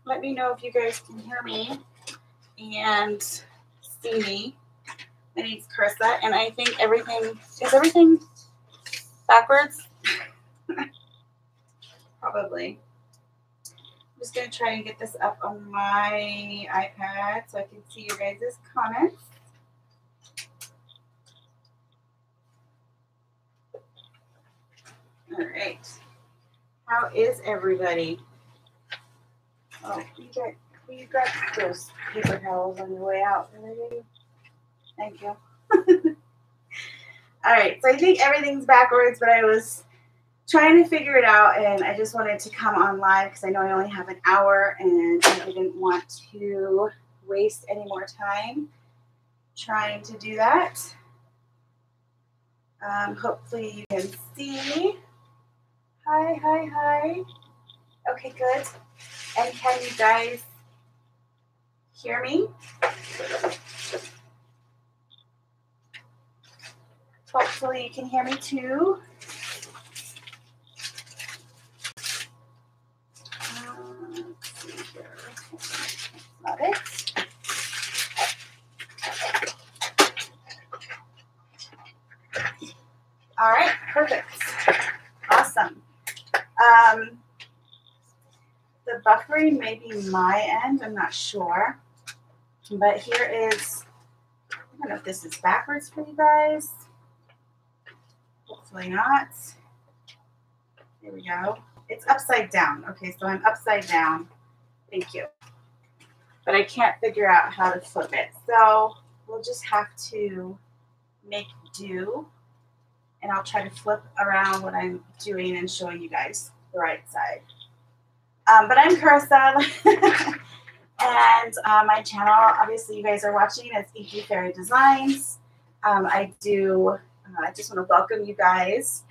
let me know if you guys can hear me and see me. My name's Carissa, and I think is everything backwards? Probably. I'm just going to try and get this up on my iPad so I can see your guys' comments. All right. How is everybody? Oh, you got those paper towels on your way out. Thank you. All right, so I think everything's backwards, but I was trying to figure it out, and I just wanted to come on live because I know I only have an hour, and I didn't want to waste any more time trying to do that. Hopefully you can see. Hi. Okay, good. And can you guys hear me? Hopefully you can hear me too. Let's see here. Love it. All right, perfect. Awesome. The buffering may be my end, I'm not sure. But here is, I don't know if this is backwards for you guys. Hopefully not. Here we go. It's upside down. Okay, so I'm upside down. Thank you. But I can't figure out how to flip it. So we'll just have to make do. And I'll try to flip around what I'm doing and showing you guys the right side. But I'm Carissa, and my channel, obviously you guys are watching, it's Faire Designs. I just want to welcome you guys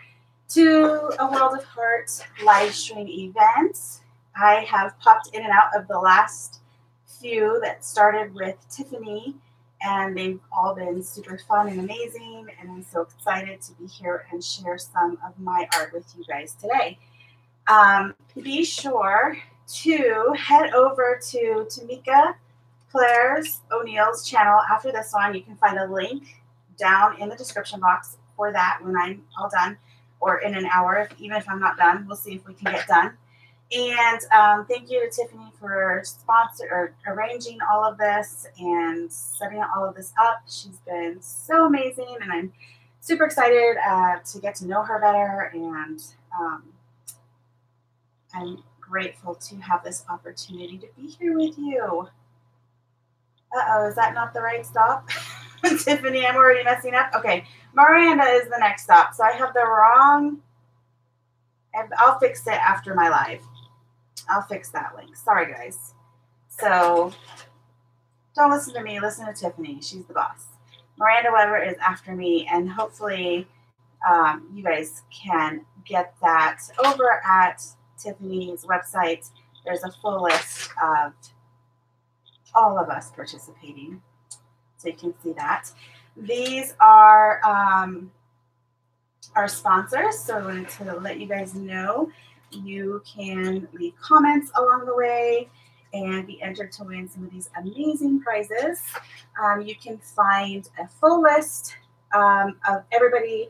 to a World of Heart live stream event. I have popped in and out of the last few that started with Tiffany, and they've all been super fun and amazing, and I'm so excited to be here and share some of my art with you guys today. Be sure to head over to Tamika Claire's O'Neill's channel. After this one, you can find a link down in the description box for that when I'm all done, or in an hour, even if I'm not done. We'll see if we can get done. And thank you to Tiffany for arranging all of this and setting all of this up. She's been so amazing, and I'm super excited to get to know her better, and I'm grateful to have this opportunity to be here with you. Uh-oh, is that not the right stop? Tiffany, I'm already messing up. Okay, Miranda is the next stop. So I have the wrong, I'll fix it after my live. I'll fix that link. Sorry, guys. So don't listen to me. Listen to Tiffany. She's the boss. Miranda Weber is after me, and hopefully you guys can get that over at Tiffany's website. There's a full list of all of us participating, so you can see that. These are our sponsors, so I wanted to let you guys know you can leave comments along the way and be entered to win some of these amazing prizes. You can find a full list of everybody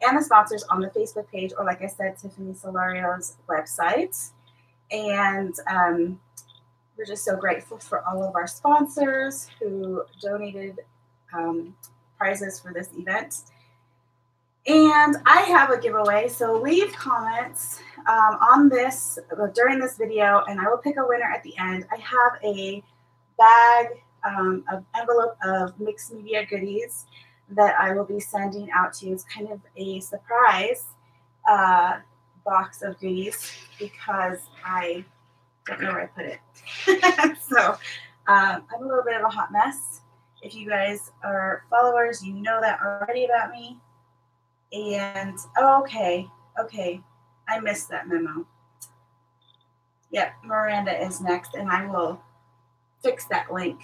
and the sponsors on the Facebook page, or like I said, Tiffany Solario's website. And we're just so grateful for all of our sponsors who donated prizes for this event. And I have a giveaway, so leave comments on this during this video, and I will pick a winner at the end. I have a bag, an envelope of mixed media goodies that I will be sending out to you. It's kind of a surprise box of goodies because I don't know where I put it. So I'm a little bit of a hot mess. If you guys are followers, you know that already about me. And, oh, okay, I missed that memo. Yep, Miranda is next, and I will fix that link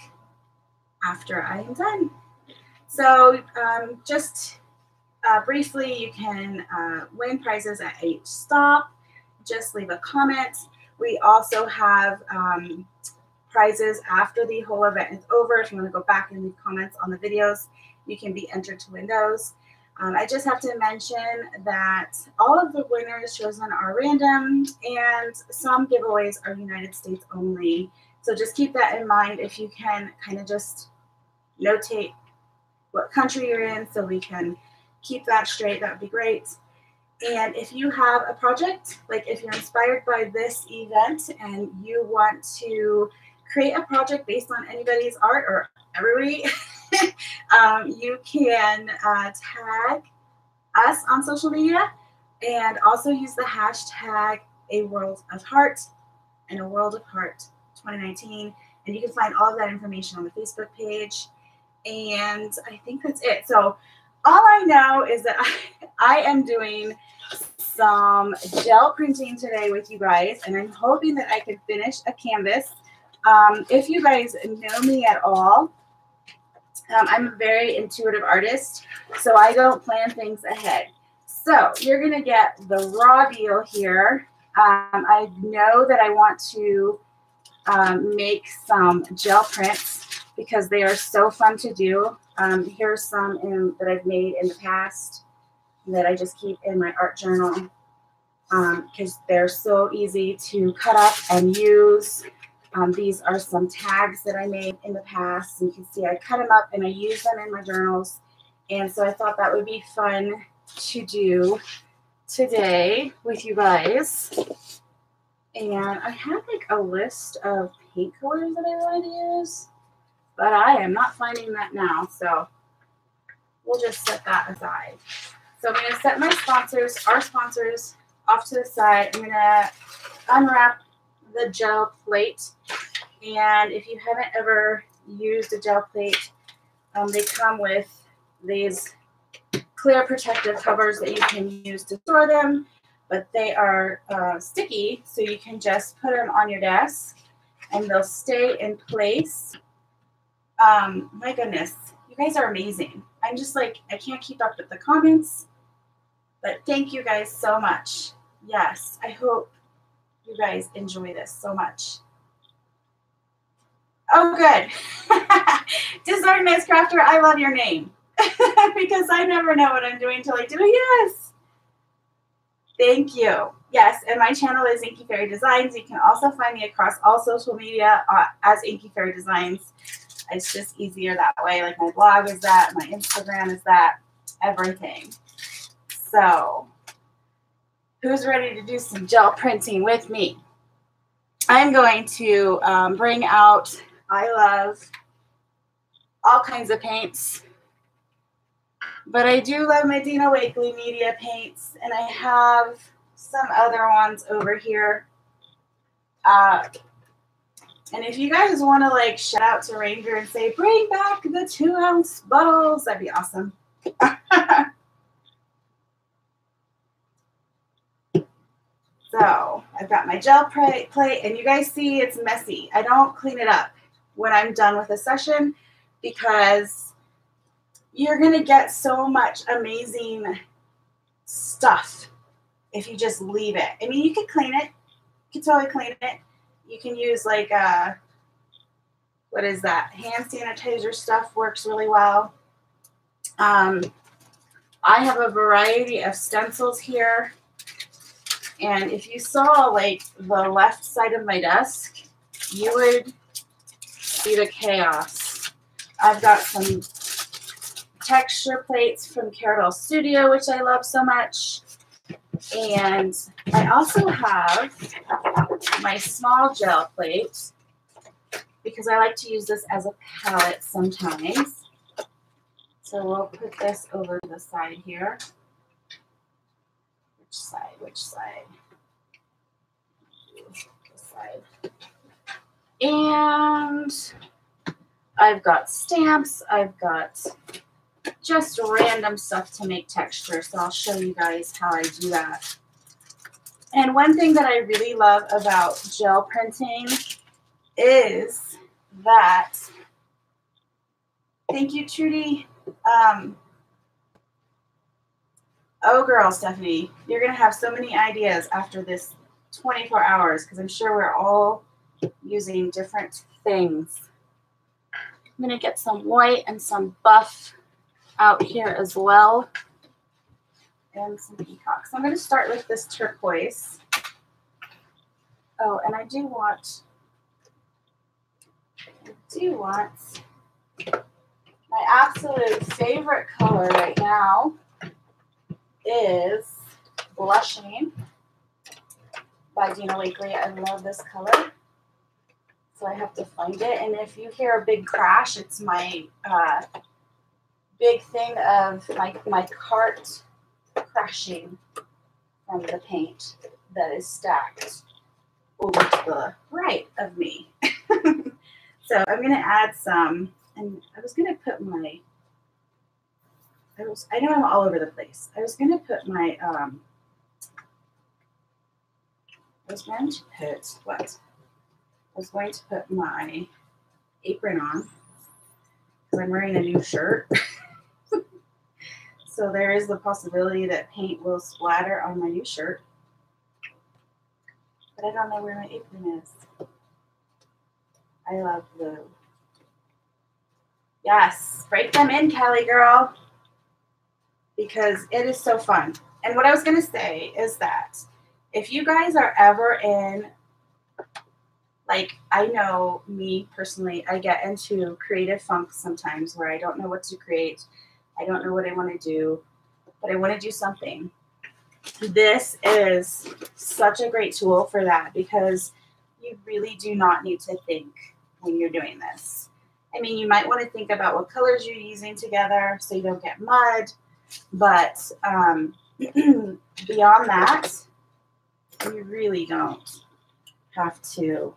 after I am done. So just briefly, you can win prizes at each stop. Just leave a comment. We also have prizes after the whole event is over. If you want to go back and leave comments on the videos, you can be entered to win those. I just have to mention that all of the winners chosen are random, and some giveaways are United States only. So just keep that in mind. If you can kind of just notate what country you're in so we can keep that straight, that would be great. And if you have a project, like if you're inspired by this event and you want to create a project based on anybody's art or everybody, you can tag us on social media and also use the hashtag A World of Heart and A World of Heart 2019. And you can find all of that information on the Facebook page. And I think that's it. So all I know is that I am doing some gel printing today with you guys, and I'm hoping that I can finish a canvas. If you guys know me at all, I'm a very intuitive artist, so I don't plan things ahead. So you're going to get the raw deal here. I know that I want to make some gel prints because they are so fun to do. Here's some that I've made in the past that I just keep in my art journal because they're so easy to cut up and use. These are some tags that I made in the past. And you can see I cut them up and I use them in my journals. And so I thought that would be fun to do today with you guys. And I have like a list of paint colors that I want to use, but I am not finding that now. So we'll just set that aside. So I'm going to set my sponsors, our sponsors, off to the side. I'm going to unwrap the gel plate. And if you haven't ever used a gel plate, they come with these clear protective covers that you can use to store them, but they are sticky, so you can just put them on your desk and they'll stay in place. My goodness, you guys are amazing. I'm just like, I can't keep up with the comments, but thank you guys so much. Yes, I hope you guys enjoy this so much. Oh, good. Disorganized Crafter, I love your name because I never know what I'm doing until I do it. Yes. Thank you. Yes, and my channel is Inky Fairy Designs. You can also find me across all social media as Inky Fairy Designs. It's just easier that way. Like my blog is that, my Instagram is that, everything. So who's ready to do some gel printing with me? I'm going to bring out, I love all kinds of paints, but I do love my Dina Wakley Media paints, and I have some other ones over here. And if you guys want to like shout out to Ranger and say, bring back the 2-ounce bottles, that'd be awesome. So I've got my gel plate, and you guys see it's messy. I don't clean it up when I'm done with a session because you're going to get so much amazing stuff if you just leave it. I mean, you can clean it. You can totally clean it. You can use like, what is that? Hand sanitizer stuff works really well. I have a variety of stencils here. And if you saw like the left side of my desk, you would see the chaos. I've got some texture plates from Craftykari Studio, which I love so much. And I also have my small gel plate because I like to use this as a palette sometimes. So we'll put this over to the side here. Which side? Which side? This side. And I've got stamps. I've got just random stuff to make texture. So I'll show you guys how I do that. And one thing that I really love about gel printing is that, thank you, Trudy. Oh, girl, Stephanie, you're going to have so many ideas after this 24 hours because I'm sure we're all using different things. I'm going to get some white and some buff out here as well. And some peacock. So I'm going to start with this turquoise. Oh, and I do want my absolute favorite color right now is Blushing by Dina Wakley. I love this color. So I have to find it. And if you hear a big crash, it's my big thing of my cart crashing from the paint that is stacked over to the right of me. So I'm going to add some, and I was going to put my, I know I'm all over the place. I was going to put my, I was going to put my apron on because I'm wearing a new shirt. So there is the possibility that paint will splatter on my new shirt. But I don't know where my apron is. I love blue. Yes, break them in, Kelly girl. Because it is so fun. And what I was going to say is that if you guys are ever in, like, I know me personally, I get into creative funk sometimes where I don't know what to create. I don't know what I want to do, but I want to do something. This is such a great tool for that because you really do not need to think when you're doing this. I mean, you might want to think about what colors you're using together so you don't get mud, but beyond that, you really don't have to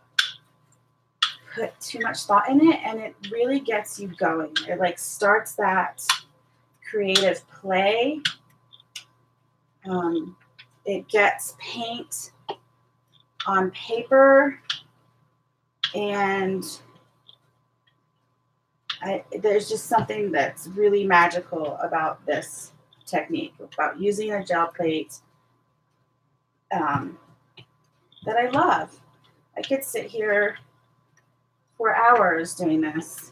put too much thought in it, and it really gets you going. It like starts that creative play. It gets paint on paper, and there's just something that's really magical about this technique, about using a gel plate that I love. I could sit here for hours doing this.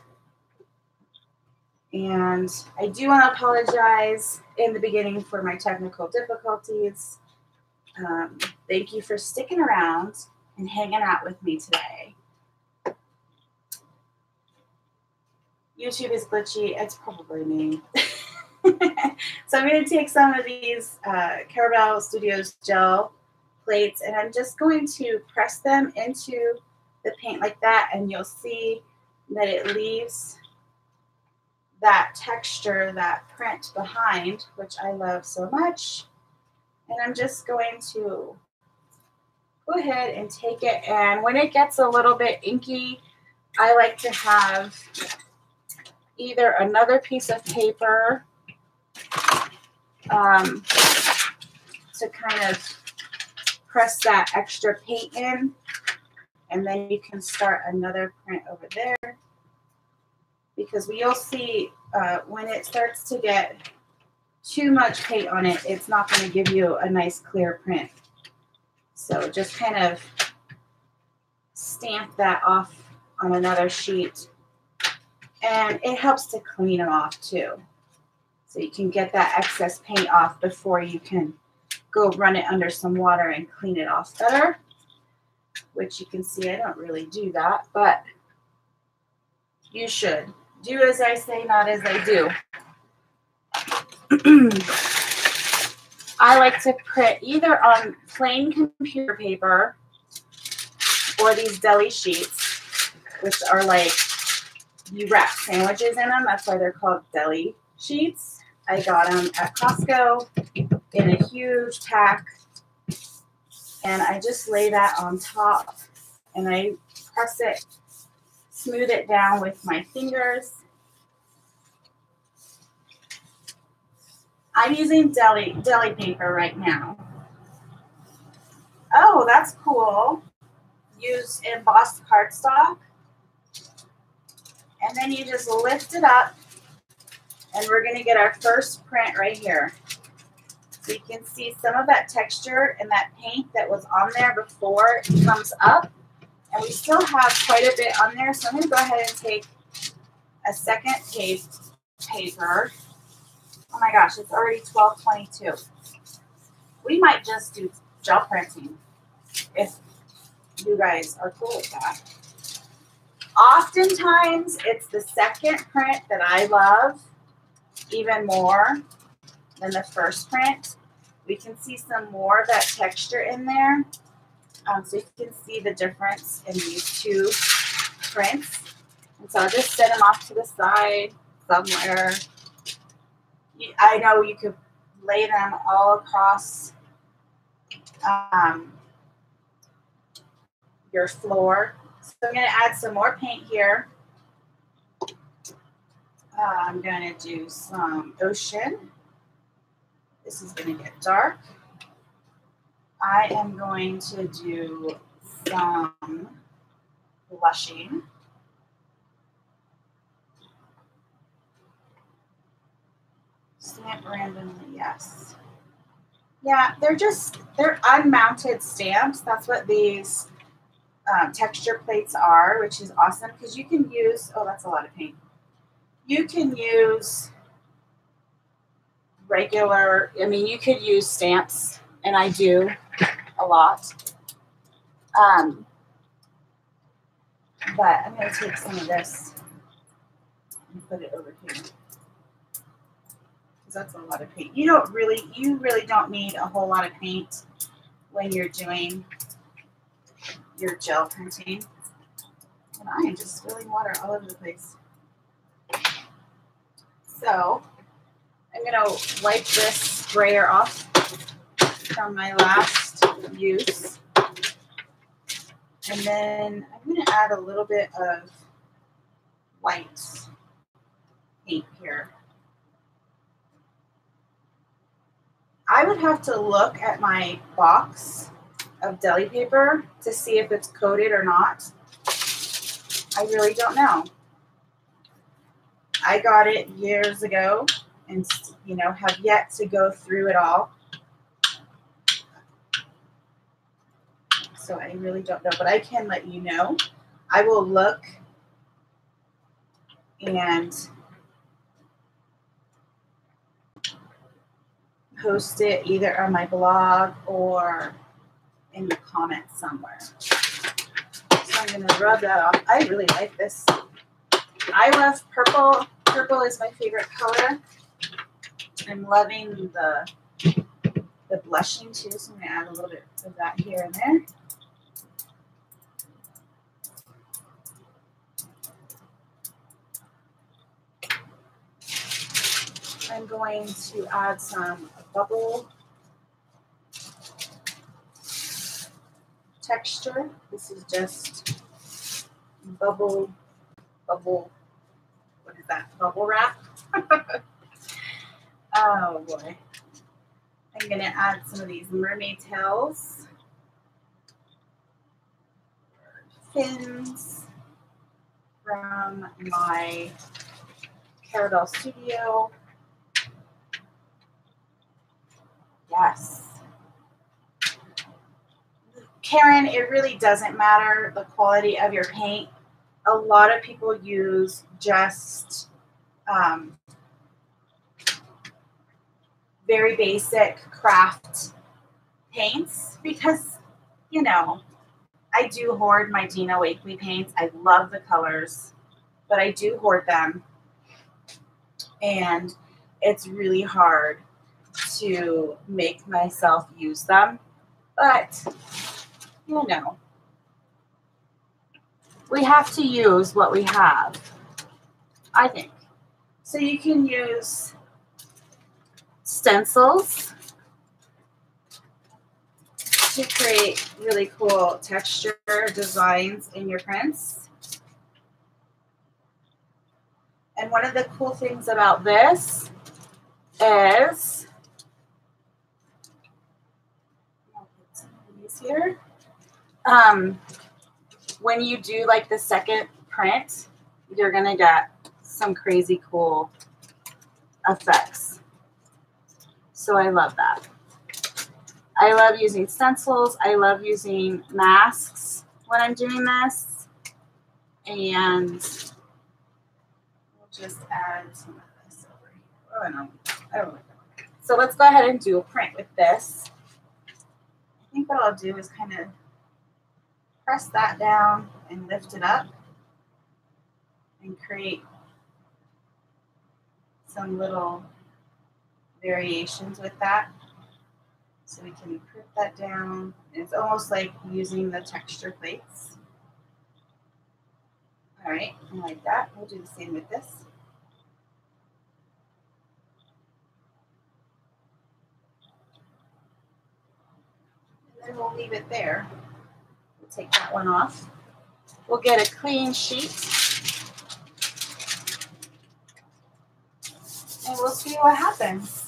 And I do want to apologize in the beginning for my technical difficulties. Thank you for sticking around and hanging out with me today. YouTube is glitchy. It's probably me. So I'm going to take some of these Caramel Studios gel plates, and I'm just going to press them into the paint like that, and you'll see that it leaves that texture, that print behind, which I love so much. And I'm just going to go ahead and take it, and when it gets a little bit inky, I like to have either another piece of paper to kind of press that extra paint in, and then you can start another print over there, because you'll see when it starts to get too much paint on it, it's not going to give you a nice clear print. So just kind of stamp that off on another sheet, and it helps to clean it off too. So you can get that excess paint off before you can go run it under some water and clean it off better, which you can see I don't really do that, but you should. Do as I say, not as I do. I like to print either on plain computer paper or these deli sheets, which are like, you wrap sandwiches in them. That's why they're called deli sheets. I got them at Costco in a huge pack, and I just lay that on top, and I press it, smooth it down with my fingers. I'm using deli paper right now. Oh, that's cool. Use embossed cardstock. And then you just lift it up, and we're going to get our first print right here. So you can see some of that texture and that paint that was on there before it comes up. And we still have quite a bit on there. So I'm going to go ahead and take a second paper. Oh my gosh, it's already 12:22. We might just do gel printing if you guys are cool with that. Oftentimes, it's the second print that I love even more than the first print. We can see some more of that texture in there. So you can see the difference in these two prints. And so I'll just set them off to the side somewhere. I know you could lay them all across your floor. So I'm going to add some more paint here. I'm going to do some ocean. This is going to get dark. I am going to do some blushing. Stamp randomly, yes. Yeah, they're unmounted stamps. That's what these texture plates are, which is awesome because you can use, oh, that's a lot of paint. You can use regular, I mean, you could use stamps, and I do a lot. But I'm going to take some of this and put it over here. That's a lot of paint. You really don't need a whole lot of paint when you're doing your gel printing. And I am just spilling water all over the place. So I'm going to wipe this sprayer off from my last use. And then I'm going to add a little bit of white paint here. I would have to look at my box of deli paper to see if it's coated or not. I really don't know. I got it years ago and, you know, have yet to go through it all. So I really don't know, but I can let you know. I will look and post it either on my blog or in the comments somewhere. So I'm going to rub that off. I really like this. I love purple. Purple is my favorite color. I'm loving the blushing too, so I'm going to add a little bit of that here and there. I'm going to add some bubble texture. This is just bubble, what is that? Bubble wrap? Oh boy. I'm going to add some of these mermaid tails, fins from my Caravelle Studio. Yes. Karen, it really doesn't matter the quality of your paint. A lot of people use just very basic craft paints because, you know, I do hoard my Dina Wakley paints. I love the colors, but I do hoard them. And it's really hard to make myself use them. But, you know, we have to use what we have, I think. So you can use stencils to create really cool texture designs in your prints. And one of the cool things about this is, I'll put some of these here. When you do like the second print, you're gonna get some crazy cool effects. So I love that. I love using stencils. I love using masks when I'm doing this. And we'll just add some of this over here. Oh, no. I don't like that. So let's go ahead and do a print with this. I think what I'll do is kind of press that down and lift it up and create some little variations with that. So we can print that down. It's almost like using the texture plates. All right, I like that. We'll do the same with this. And then we'll leave it there. We'll take that one off. We'll get a clean sheet. And we'll see what happens.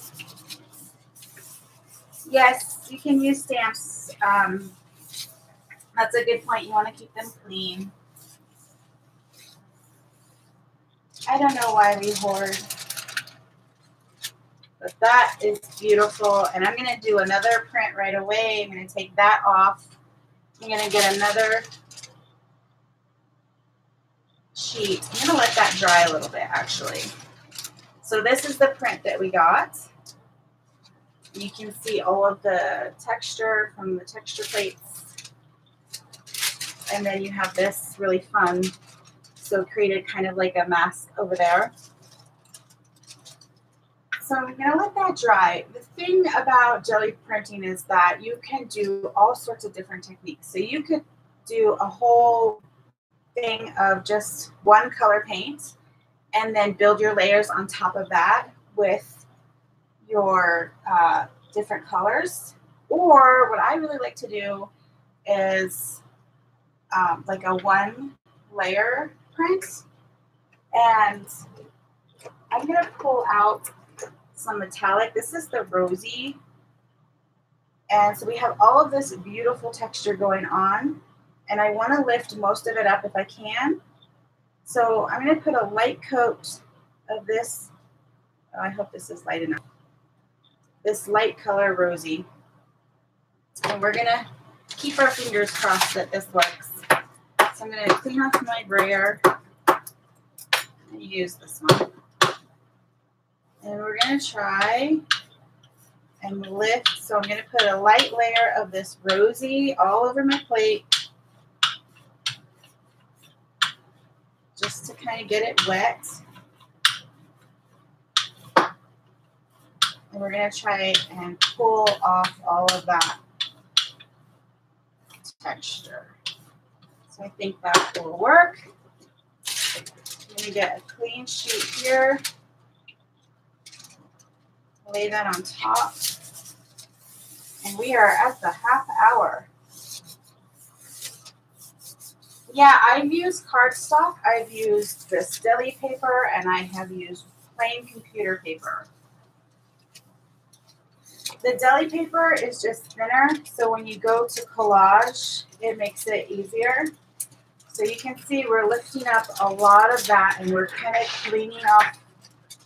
Yes, you can use stamps. That's a good point. You want to keep them clean. I don't know why we hoard, but that is beautiful. And I'm going to do another print right away. I'm going to take that off. I'm going to get another sheet. I'm going to let that dry a little bit, actually. So this is the print that we got. You can see all of the texture from the texture plates. And then you have this really fun, so created kind of like a mask over there. So I'm going to let that dry. The thing about jelly printing is that you can do all sorts of different techniques. So you could do a whole thing of just one color paint and then build your layers on top of that with your different colors. Or what I really like to do is like a one layer print. And I'm going to pull out some metallic. This is the rosy. And so we have all of this beautiful texture going on. And I want to lift most of it up if I can. So I'm going to put a light coat of this. Oh, I hope this is light enough. This light color rosy. And we're going to keep our fingers crossed that this works. So I'm going to clean off my brayer and use this one. And we're going to try and lift. So I'm going to put a light layer of this rosy all over my plate just to kind of get it wet. And we're going to try and pull off all of that texture. So I think that will work. I'm going to get a clean sheet here. Lay that on top. And we are at the half hour. Yeah, I've used cardstock. I've used this deli paper, and I have used plain computer paper. The deli paper is just thinner, so when you go to collage, it makes it easier. So you can see we're lifting up a lot of that, and we're kind of cleaning off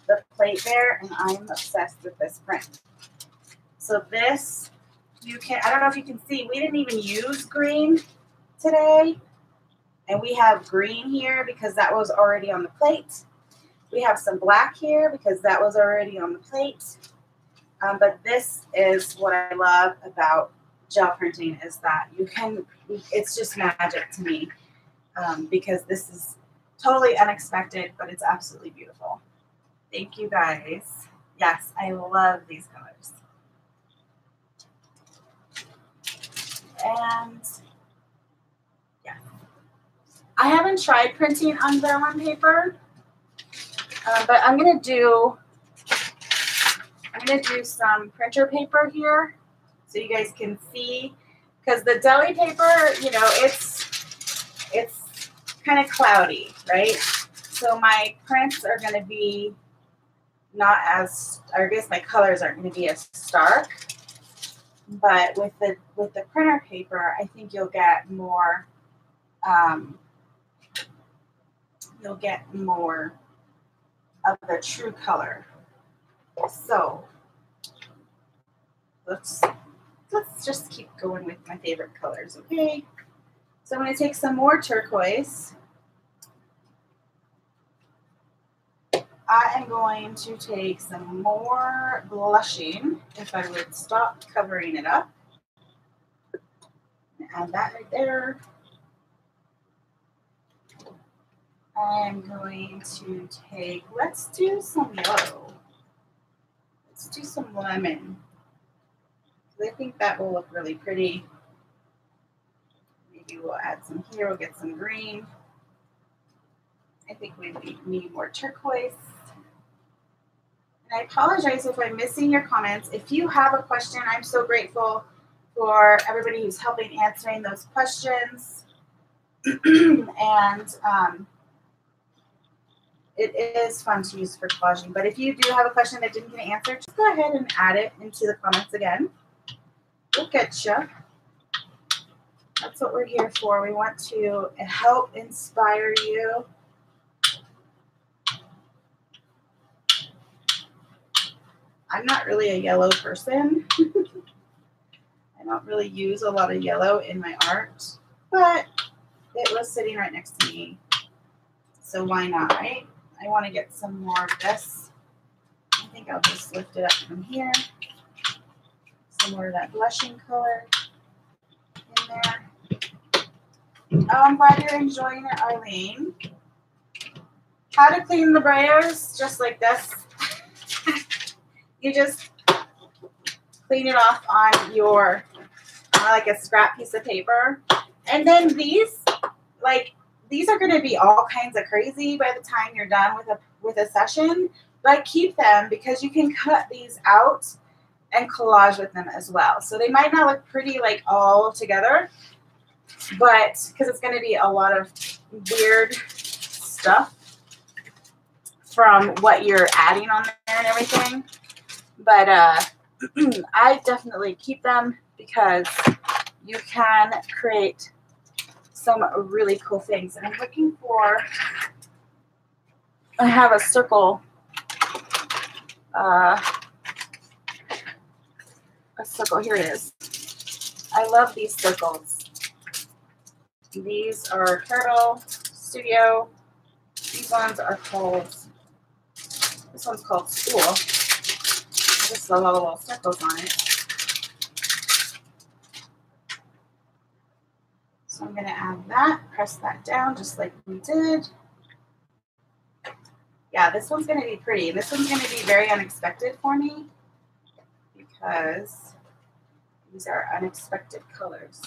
the plate there, and I'm obsessed with this print. So this, you can, I don't know if you can see, we didn't even use green today. And we have green here because that was already on the plate. We have some black here because that was already on the plate. But this is what I love about gel printing is that you can, it's just magic to me because this is totally unexpected, but it's absolutely beautiful. Thank you guys. Yes, I love these colors. And yeah, I haven't tried printing on vellum paper, but I'm gonna do some printer paper here so you guys can see, because the deli paper, you know, it's kind of cloudy, right? So my prints are going to be not as, I guess my colors aren't going to be as stark, but with the printer paper, I think you'll get more of the true color. So let's let's just keep going with my favorite colors, okay? So I'm going to take some more turquoise. I am going to take some more blushing, if I would stop covering it up. Add that right there. I'm going to take, let's do some yellow. Let's do some lemon. I think that will look really pretty. Maybe we'll add some here, we'll get some green. I think we need more turquoise. And I apologize if I'm missing your comments. If you have a question, I'm so grateful for everybody who's helping answering those questions. And it is fun to use for collaging. But if you do have a question that didn't get answered, just go ahead and add it into the comments again. We'll get you. That's what we're here for. We want to help inspire you. I'm not really a yellow person. I don't really use a lot of yellow in my art, but it was sitting right next to me. So why not, right? I want to get some more of this. I think I'll just lift it up from here. Some more of that blushing color in there. Oh, I'm glad you're enjoying it, Arlene. How to clean the brayers, just like this. You just clean it off on your, like a scrap piece of paper. And then these, like, these are going to be all kinds of crazy by the time you're done with a session. But keep them because you can cut these out and collage with them as well. So they might not look pretty like all together, but because it's going to be a lot of weird stuff from what you're adding on there and everything. But I definitely keep them because you can create some really cool things. And I'm looking for, I have a circle, here it is. I love these circles. These are Turtle Studio. These ones are called, this one's called School. Just a lot of little circles on it. So I'm going to add that, press that down just like we did. Yeah, this one's going to be pretty. This one's going to be very unexpected for me because these are unexpected colors.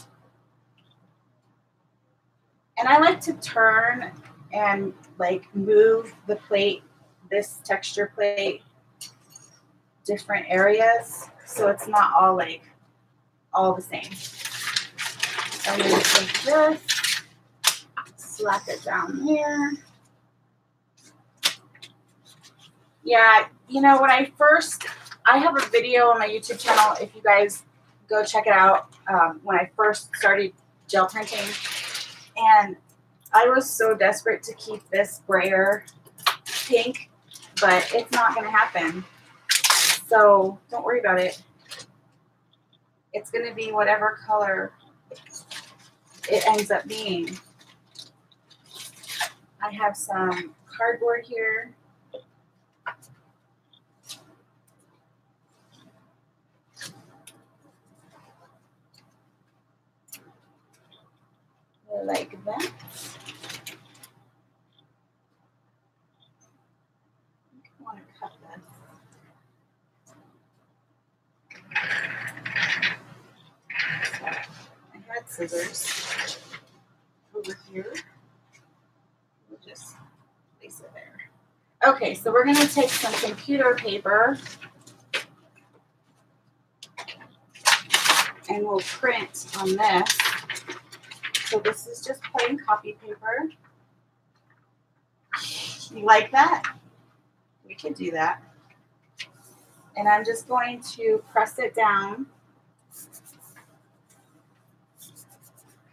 And I like to turn and like move the plate, this texture plate, different areas, so it's not all like all the same. So I'm going to take this, slap it down here. Yeah, you know, when I have a video on my YouTube channel, if you guys go check it out, when I first started gel printing, and I was so desperate to keep this brayer pink, but it's not going to happen. So don't worry about it. It's going to be whatever color it ends up being. I have some cardboard here. Like that. I want to cut this. So I had scissors over here. We'll just place it there. Okay, so we're going to take some computer paper and we'll print on this. So this is just plain copy paper. You like that? We can do that. And I'm just going to press it down.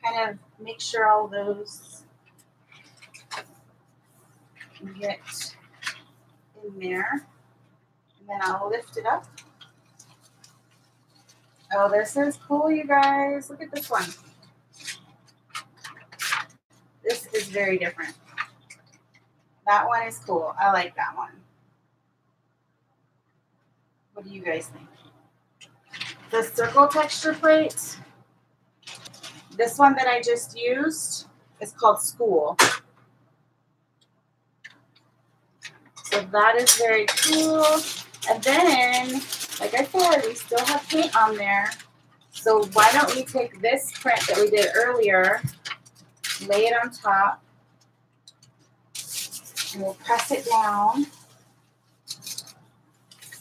Kind of make sure all those get in there. And then I'll lift it up. Oh, this is cool, you guys. Look at this one. This is very different. That one is cool. I like that one. What do you guys think? The circle texture plate. This one that I just used is called School. So that is very cool. And then, like I said, we still have paint on there. So why don't we take this print that we did earlier, lay it on top, and we'll press it down.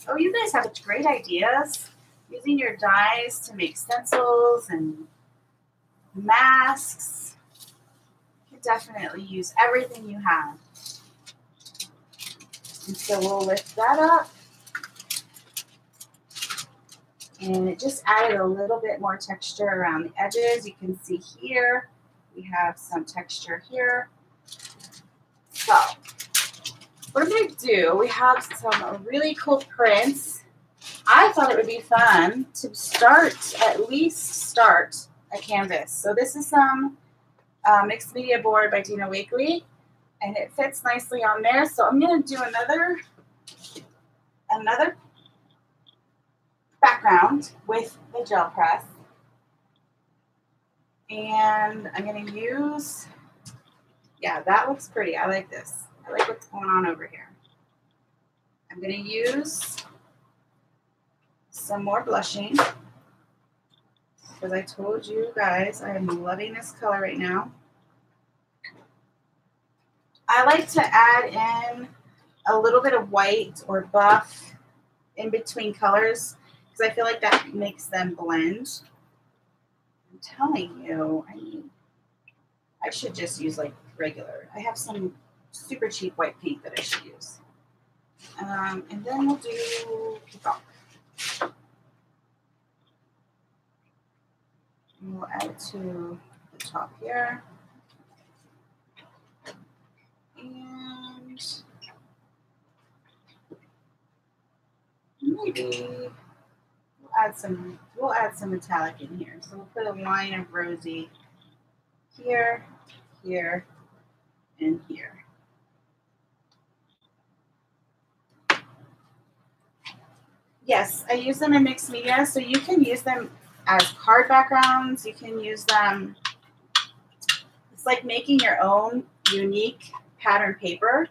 Oh, you guys have such great ideas. Using your dies to make stencils and masks. You can definitely use everything you have. And so we'll lift that up. And it just added a little bit more texture around the edges. You can see here, we have some texture here. So what I'm going to do, we have some really cool prints. I thought it would be fun to at least start a canvas. So this is some mixed media board by Dina Wakley, and it fits nicely on there. So I'm going to do another background with the gel press. And I'm going to use, yeah, that looks pretty. I like this. I like what's going on over here. I'm going to use some more blushing because I told you guys I am loving this color right now. I like to add in a little bit of white or buff in between colors because I feel like that makes them blend. I'm telling you, I should just use like regular. I have some super cheap white paint that I should use. And then we'll do peacock. And we'll add it to the top here. And maybe we'll add some metallic in here. So we'll put a line of rosy here, here, and here. Yes, I use them in mixed media, so you can use them as card backgrounds. You can use them, it's like making your own unique pattern paper.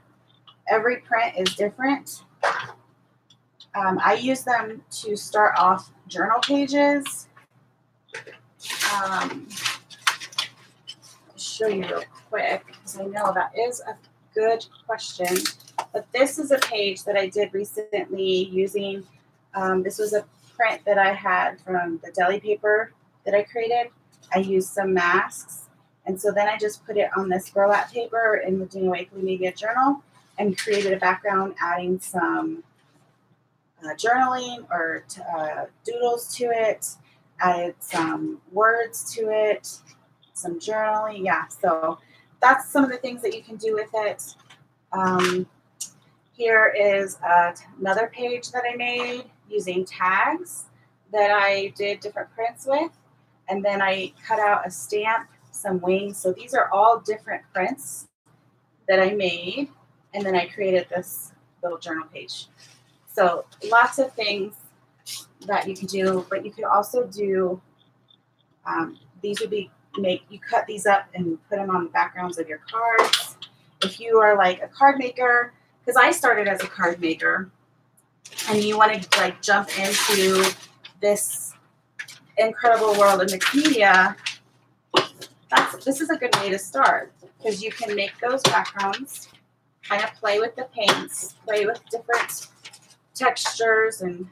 Every print is different. I use them to start off journal pages. I'll show you real quick because I know that is a good question. But this is a page that I did recently using, this was a print that I had from the deli paper that I created. I used some masks. And so then I just put it on this burlap paper in the Dina Wakley Media Journal and created a background, adding some journaling or doodles to it, added some words to it, some journaling. Yeah, so that's some of the things that you can do with it. Here is another page that I made using tags that I did different prints with. And then I cut out a stamp, some wings. So these are all different prints that I made. And then I created this little journal page. So lots of things that you can do, but you can also do, these would be, you cut these up and put them on the backgrounds of your cards. If you are like a card maker, because I started as a card maker, and you want to like jump into this incredible world of mixed media, this is a good way to start because you can make those backgrounds, kind of play with the paints, play with different textures and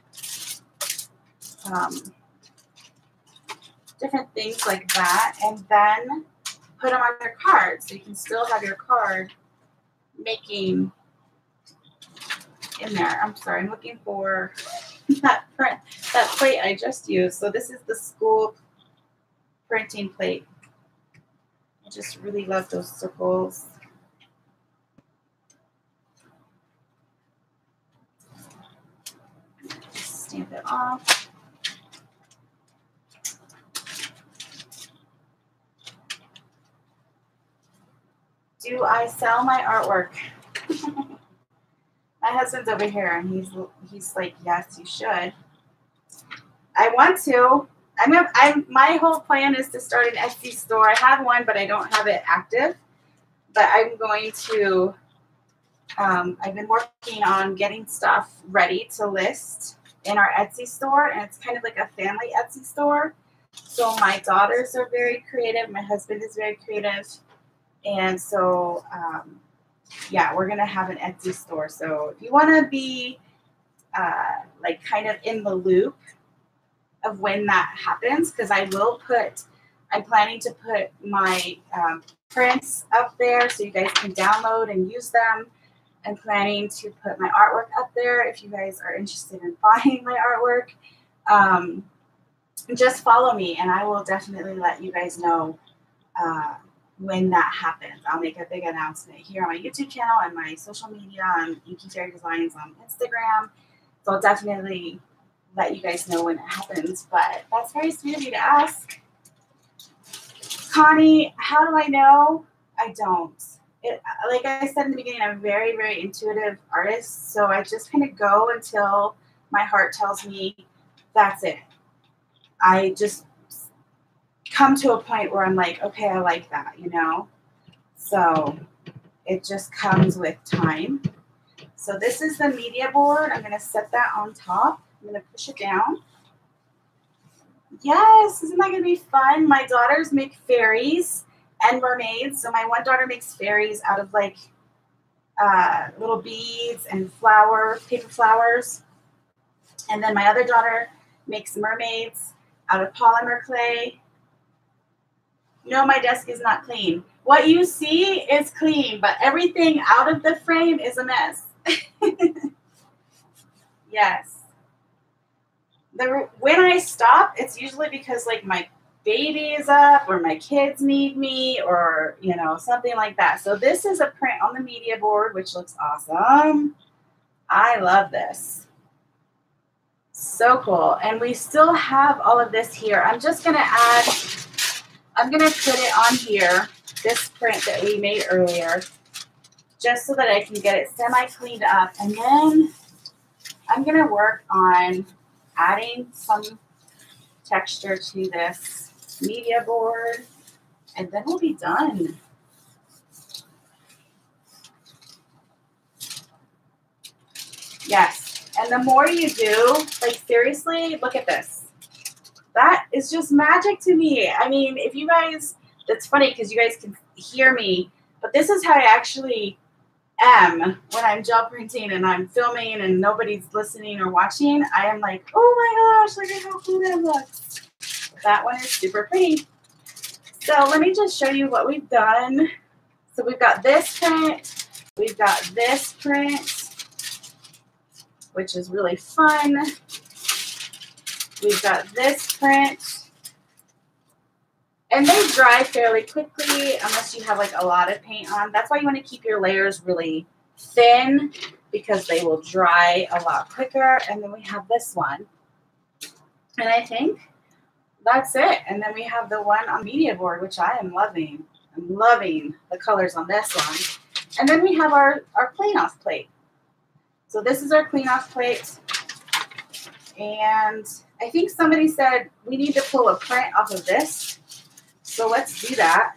different things like that, and then put them on your card so you can still have your card making in there. I'm sorry, I'm looking for that plate I just used. So this is the school printing plate. I just really love those circles. Just stamp it off. Do I sell my artwork? My husband's over here, and he's like, yes, you should. I want to. My whole plan is to start an Etsy store. I have one, but I don't have it active. But I'm going to. I've been working on getting stuff ready to list in our Etsy store, and it's kind of like a family Etsy store. So my daughters are very creative. My husband is very creative. And so, yeah, we're going to have an Etsy store. So if you want to be like kind of in the loop of when that happens, because I'm planning to put my prints up there so you guys can download and use them. I'm planning to put my artwork up there if you guys are interested in buying my artwork. Just follow me, and I will definitely let you guys know when that happens. I'll make a big announcement here on my YouTube channel and my social media on Inky Fairy Designs on Instagram. So I'll definitely let you guys know when it happens. But that's very sweet of you to ask. Connie, how do I know? I don't. Like I said in the beginning, I'm a very, very intuitive artist. So I just kind of go until my heart tells me that's it. I just come to a point where I'm like, okay, I like that, you know? So it just comes with time. So this is the media board. I'm going to set that on top. I'm going to push it down. Yes, isn't that going to be fun? My daughters make fairies and mermaids. So my one daughter makes fairies out of like little beads and paper flowers. And then my other daughter makes mermaids out of polymer clay. No, my desk is not clean. What you see is clean, but everything out of the frame is a mess. Yes. When I stop, it's usually because like my baby is up or my kids need me or, you know, something like that. So this is a print on the media board, which looks awesome. I love this. So cool. And we still have all of this here. I'm going to put it on here, this print that we made earlier, just so that I can get it semi-cleaned up. And then I'm going to work on adding some texture to this media board, and then we'll be done. Yes, and the more you do, like seriously, look at this. That is just magic to me. I mean, if you guys, that's funny because you guys can hear me, but this is how I actually am when I'm gel printing and I'm filming and nobody's listening or watching. I am like, oh my gosh, look at how cool that looks. That one is super pretty. So let me just show you what we've done. So we've got this print, we've got this print, which is really fun. We've got this print. And they dry fairly quickly unless you have like a lot of paint on. That's why you want to keep your layers really thin because they will dry a lot quicker. And then we have this one. And I think that's it. And then we have the one on media board, which I am loving. I'm loving the colors on this one. And then we have our clean off plate. So this is our clean off plate. And I think somebody said we need to pull a print off of this. So let's do that.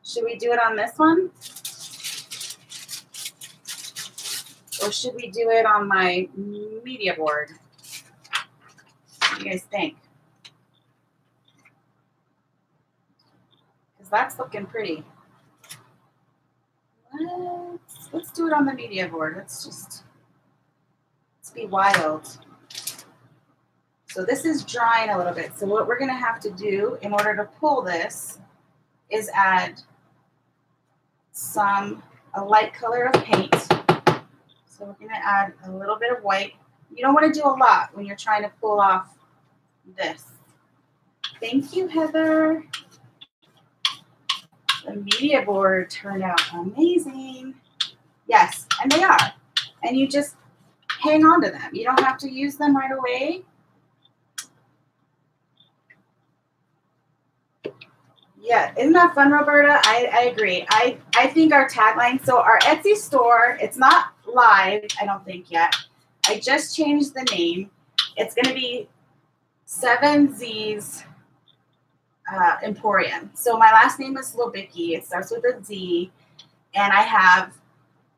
Should we do it on this one? Or should we do it on my media board? What do you guys think? Because that's looking pretty. Let's do it on the media board. Let's be wild. So this is drying a little bit. So what we're going to have to do in order to pull this is add a light color of paint. So we're going to add a little bit of white. You don't want to do a lot when you're trying to pull off this. Thank you, Heather. The media board turned out amazing. Yes, and they are. And you just hang on to them. You don't have to use them right away. Yeah, isn't that fun, Roberta? I agree. I think our tagline, so our Etsy store, it's not live, I don't think yet. I just changed the name. It's going to be 7Z's Emporium. So my last name is Lobicki. It starts with a Z. And I have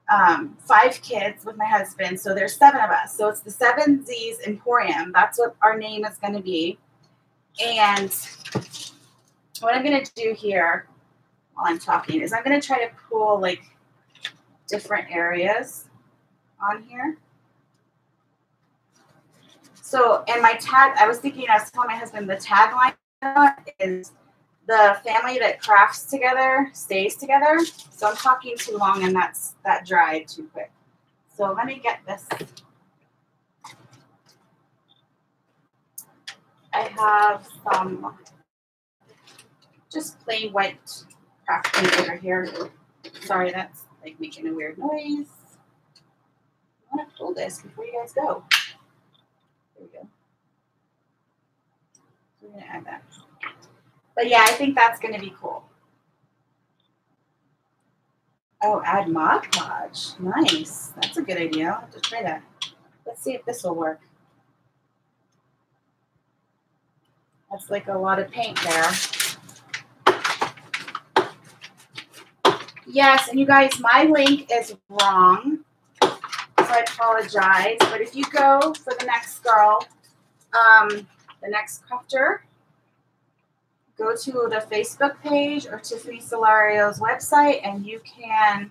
5 kids with my husband. So there's 7 of us. So it's the 7Z's Emporium. That's what our name is going to be. And what I'm going to do here while I'm talking is I'm going to try to pull like different areas on here. So, and my tag, I was thinking, I was telling my husband, the tagline is the family that crafts together stays together. So I'm talking too long and that dried too quick. So let me get this. I have some just plain white craft paint over here. Sorry, that's like making a weird noise. I want to pull this before you guys go. There we go. So we're going to add that. But yeah, I think that's going to be cool. Oh, add Mod Podge. Nice. That's a good idea. I'll have to try that. Let's see if this will work. That's like a lot of paint there. Yes, and you guys, my link is wrong. So I apologize. But if you go for the next girl, the next crafter, go to the Facebook page or Tiffany Solario's website and you can.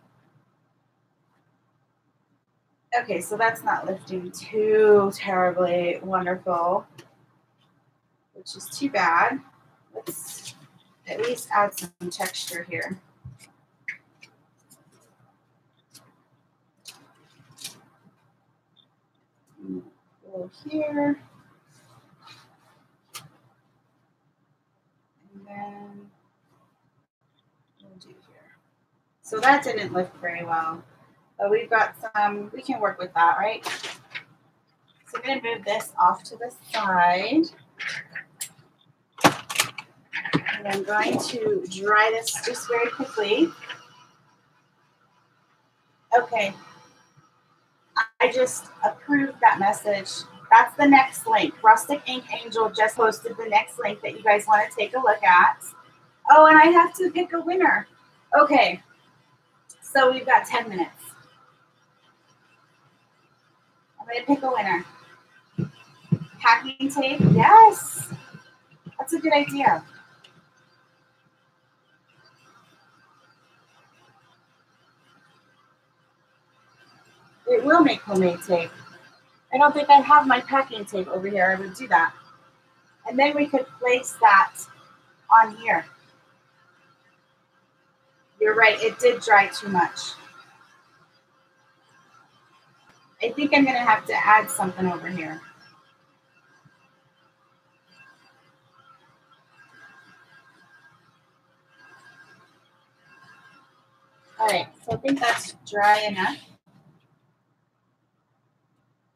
Okay, so that's not lifting too terribly wonderful, which is too bad. Let's at least add some texture here. Go here. And then we'll do here. So that didn't lift very well. But we've got some, we can work with that, right? So I'm going to move this off to the side. And I'm going to dry this just very quickly. Okay. I just approved that message. That's the next link. Rustic Ink Angel just posted the next link that you guys want to take a look at. Oh, and I have to pick a winner. Okay. So we've got 10 minutes. I'm going to pick a winner. Packing tape? Yes. That's a good idea. It will make homemade tape. I don't think I have my packing tape over here. I would do that. And then we could place that on here. You're right. It did dry too much. I think I'm going to have to add something over here. All right. So I think that's dry enough.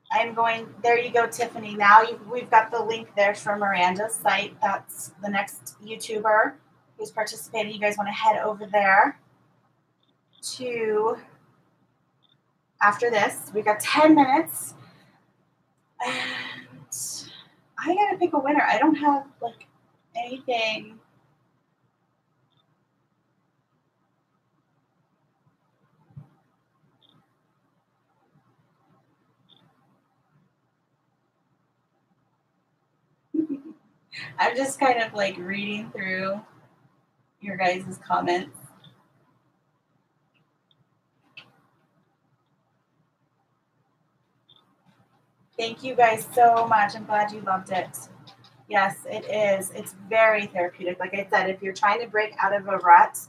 I'm going, there you go, Tiffany. Now we've got the link there for Miranda's site. That's the next YouTuber who's participating. You guys want to head over there to, after this, we've got 10 minutes. And I got to pick a winner. I don't have like anything. I'm just kind of like reading through your guys' comments. Thank you guys so much. I'm glad you loved it. Yes, it is. It's very therapeutic. Like I said, if you're trying to break out of a rut,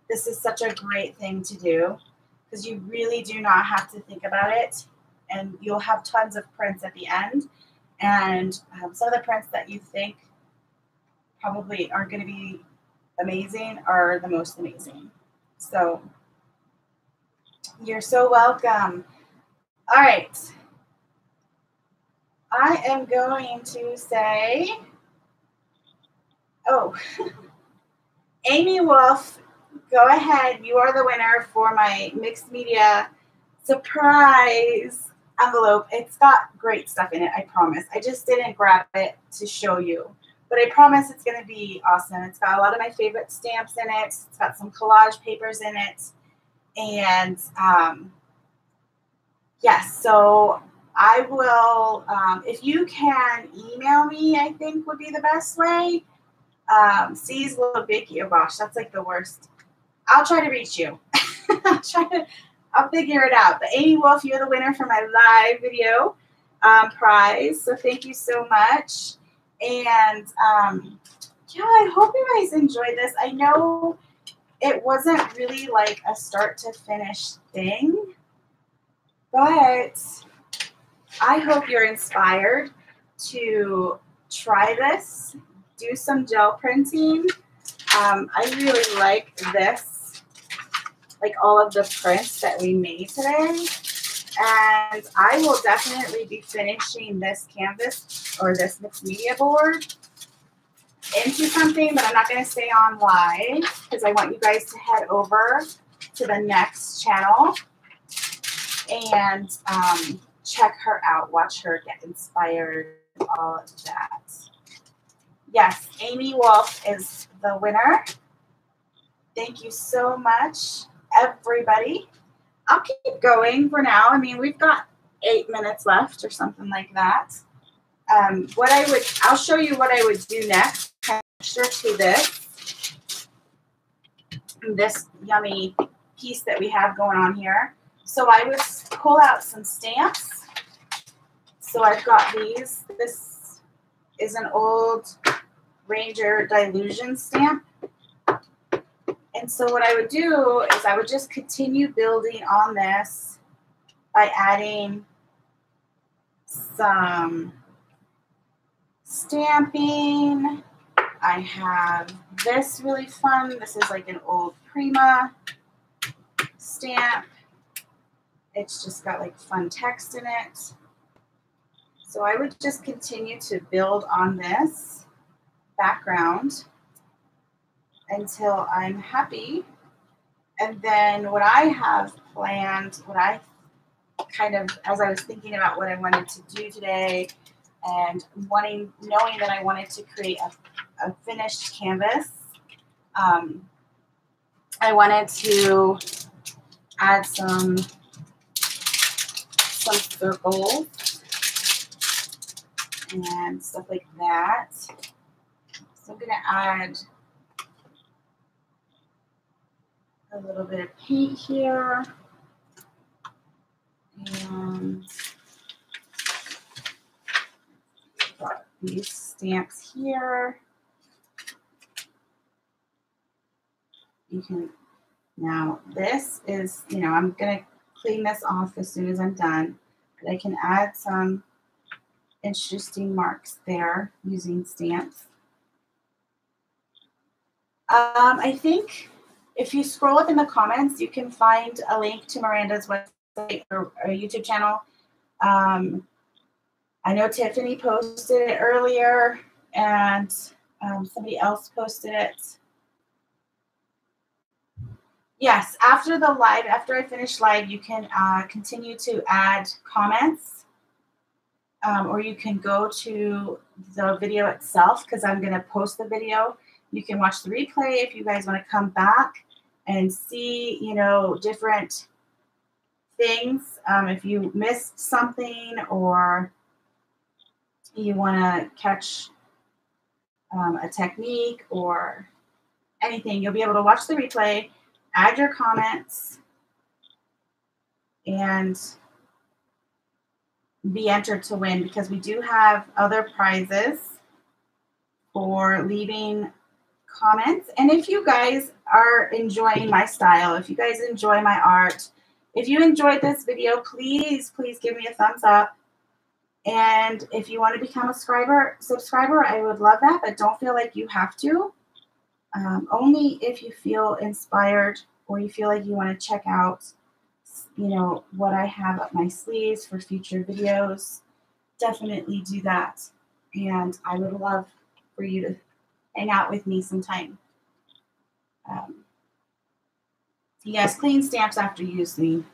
this is such a great thing to do because you really do not have to think about it. And you'll have tons of prints at the end. And some of the prints that you think probably aren't going to be amazing are the most amazing. So you're so welcome. All right. I am going to say, oh, Amy Wolf, go ahead. You are the winner for my mixed media surprise envelope. It's got great stuff in it, I promise. I just didn't grab it to show you. But I promise it's going to be awesome. It's got a lot of my favorite stamps in it. It's got some collage papers in it. And yes, so I will, if you can email me, I think would be the best way. C's little biggie. Oh gosh, that's like the worst. I'll try to reach you. I'll figure it out. But Amy Wolf, you're the winner for my live video prize. So thank you so much. And yeah, I hope you guys enjoyed this. I know it wasn't really like a start to finish thing, but I hope you're inspired to try this, do some gel printing. I really like this, like all of the prints that we made today. And I will definitely be finishing this canvas or this mixed media board into something, but I'm not going to stay on live because I want you guys to head over to the next channel and check her out, watch her get inspired, all of that. Yes, Amy Wolf is the winner. Thank you so much, everybody. I'll keep going for now. I mean, we've got 8 minutes left or something like that. I'll show you what I would do next. Texture to this yummy piece that we have going on here. So I would pull out some stamps. So I've got these. This is an old Ranger Dilution stamp. And so what I would do is I would just continue building on this by adding some stamping. I have this really fun. This is like an old Prima stamp. It's just got like fun text in it. So I would just continue to build on this background until I'm happy. And then what I have planned, what I kind of, as I was thinking about what I wanted to do today and knowing that I wanted to create a finished canvas, I wanted to add some circles and stuff like that. So I'm going to add a little bit of paint here, and got these stamps here. You can, now this is, I'm going to clean this off as soon as I'm done, but I can add some interesting marks there using stamps. I think if you scroll up in the comments, you can find a link to Miranda's website or YouTube channel. I know Tiffany posted it earlier, and somebody else posted it. Yes, after the live, after I finish live, you can continue to add comments, or you can go to the video itself because I'm going to post the video. You can watch the replay if you guys want to come back and see, different things. If you missed something or you want to catch a technique or anything, you'll be able to watch the replay, add your comments, and be entered to win, because we do have other prizes for leaving comments. And if you guys are enjoying my style, if you guys enjoy my art, if you enjoyed this video, please give me a thumbs up. And if you want to become a subscriber, I would love that, but don't feel like you have to. Only if you feel inspired or you feel like you want to check out, what I have up my sleeves for future videos. Definitely do that. And I would love for you to hang out with me sometime. Yes, clean stamps after using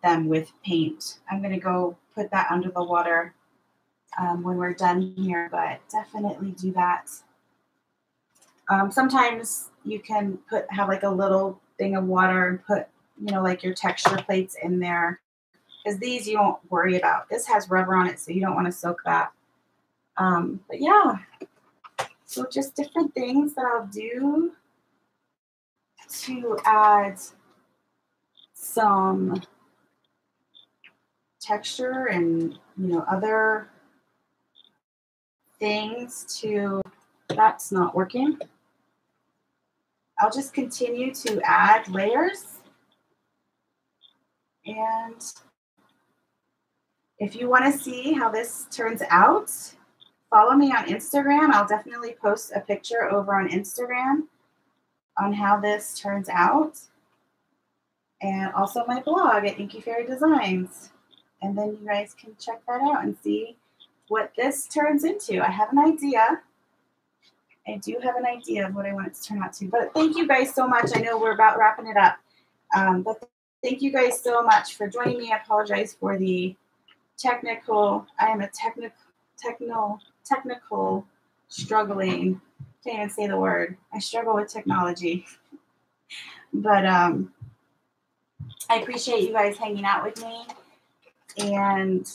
them with paint. I'm going to go put that under the water when we're done here, but definitely do that. Sometimes you can have like a little thing of water and put, like your texture plates in there, because these you don't worry about. This has rubber on it, so you don't want to soak that. But yeah, so just different things that I'll do to add some texture and other things to. That's not working. I'll just continue to add layers, and if you want to see how this turns out, follow me on Instagram. I'll definitely post a picture over on Instagram on how this turns out, and also my blog at Inky Fairy Designs. And then you guys can check that out and see what this turns into. I have an idea. I do have an idea of what I want it to turn out to. But thank you guys so much. I know we're about wrapping it up. But thank you guys so much for joining me. I apologize for the technical. I am a technical struggling. Can't even say the word. I struggle with technology. But I appreciate you guys hanging out with me. And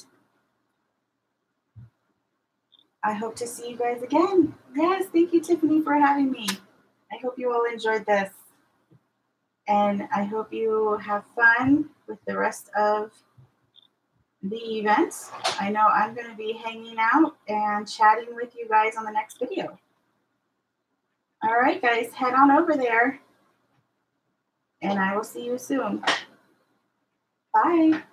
I hope to see you guys again. Yes, thank you, Tiffany, for having me. I hope you all enjoyed this. And I hope you have fun with the rest of the event. I know I'm going to be hanging out and chatting with you guys on the next video. All right, guys, head on over there. And I will see you soon. Bye.